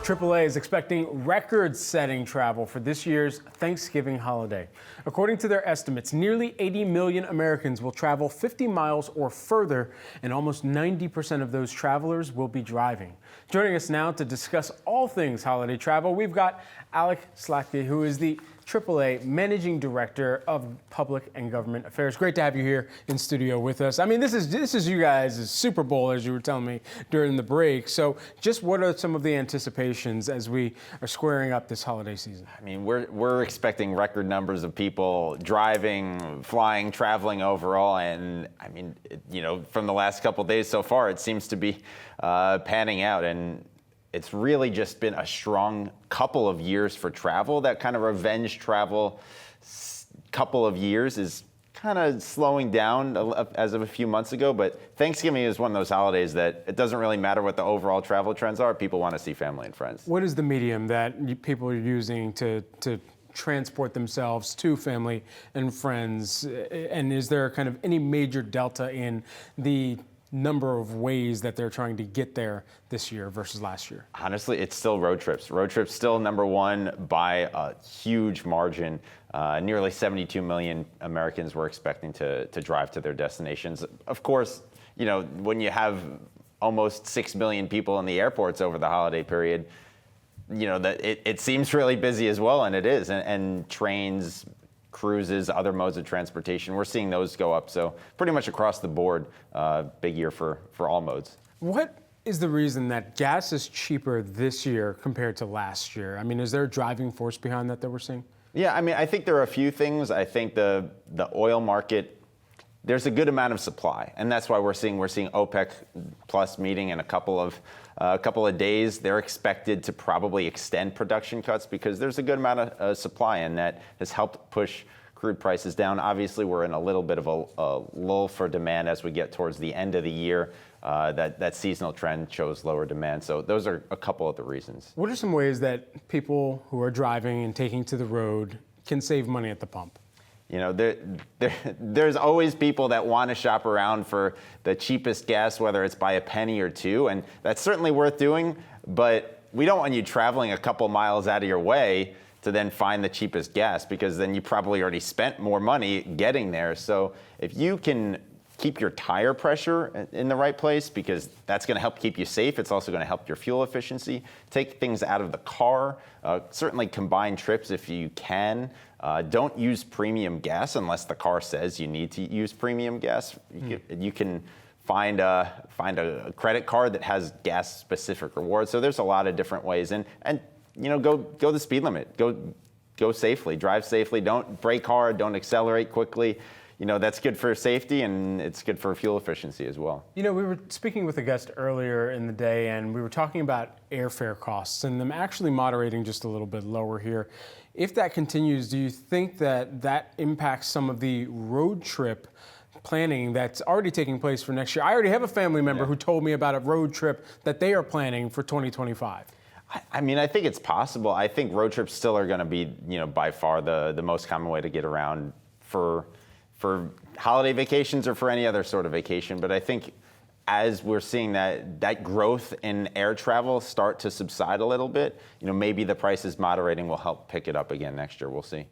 AAA is expecting record-setting travel for this year's Thanksgiving holiday. According to their estimates, nearly 80 million Americans will travel 50 miles or further, and almost 90% of those travelers will be driving. Joining us now to discuss all things holiday travel, we've got Alec, Slatky, who is the AAA Managing Director of Public and Government Affairs. Great to have you here in studio with us. I mean, this is you guys' Super Bowl, as you were telling me during the break. So just what are some of the anticipations as we are squaring up this holiday season? I mean, we're expecting record numbers of people driving, flying, traveling overall. And I mean, from the last couple of days so far, it seems to be panning out. And it's really just been a strong couple of years for travel. That kind of revenge travel couple of years is kind of slowing down as of a few months ago. But Thanksgiving is one of those holidays that it doesn't really matter what the overall travel trends are. People want to see family and friends. What is the medium that people are using to transport themselves to family and friends? And is there kind of any major delta in the number of ways that they're trying to get there this year versus last year? Honestly, it's still road trips. Road trips still number one by a huge margin. Nearly 72 million Americans were expecting to drive to their destinations. Of course, when you have almost 6 million people in the airports over the holiday period, that it seems really busy as well, and it is. And trains, cruises, other modes of transportation, we're seeing those go up. So pretty much across the board, big year for all modes. What is the reason that gas is cheaper this year compared to last year? I mean, is there a driving force behind that we're seeing? Yeah, I mean, I think there are a few things. I think the oil market, there's a good amount of supply, and that's why we're seeing OPEC plus meeting in a couple of days. They're expected to probably extend production cuts because there's a good amount of supply, and that has helped push crude prices down. Obviously, we're in a little bit of a lull for demand as we get towards the end of the year. That seasonal trend shows lower demand. So those are a couple of the reasons. What are some ways that people who are driving and taking to the road can save money at the pump? There's always people that want to shop around for the cheapest gas, whether it's by a penny or two, and that's certainly worth doing, but we don't want you traveling a couple miles out of your way to then find the cheapest gas, because then you probably already spent more money getting there. So if you can keep your tire pressure in the right place, because that's going to help keep you safe. It's also going to help your fuel efficiency. Take things out of the car. Certainly combine trips if you can. Don't use premium gas unless the car says you need to use premium gas. You can find a credit card that has gas-specific rewards. So there's a lot of different ways. And go the speed limit. Go safely. Drive safely. Don't brake hard. Don't accelerate quickly. That's good for safety, and it's good for fuel efficiency as well. We were speaking with a guest earlier in the day, and we were talking about airfare costs and them actually moderating just a little bit lower here. If that continues, do you think that impacts some of the road trip planning that's already taking place for next year? I already have a family member who told me about a road trip that they are planning for 2025. I mean, I think it's possible. I think road trips still are going to be, by far the most common way to get around for holiday vacations or for any other sort of vacation. But I think as we're seeing that growth in air travel start to subside a little bit, maybe the prices moderating will help pick it up again next year. We'll see.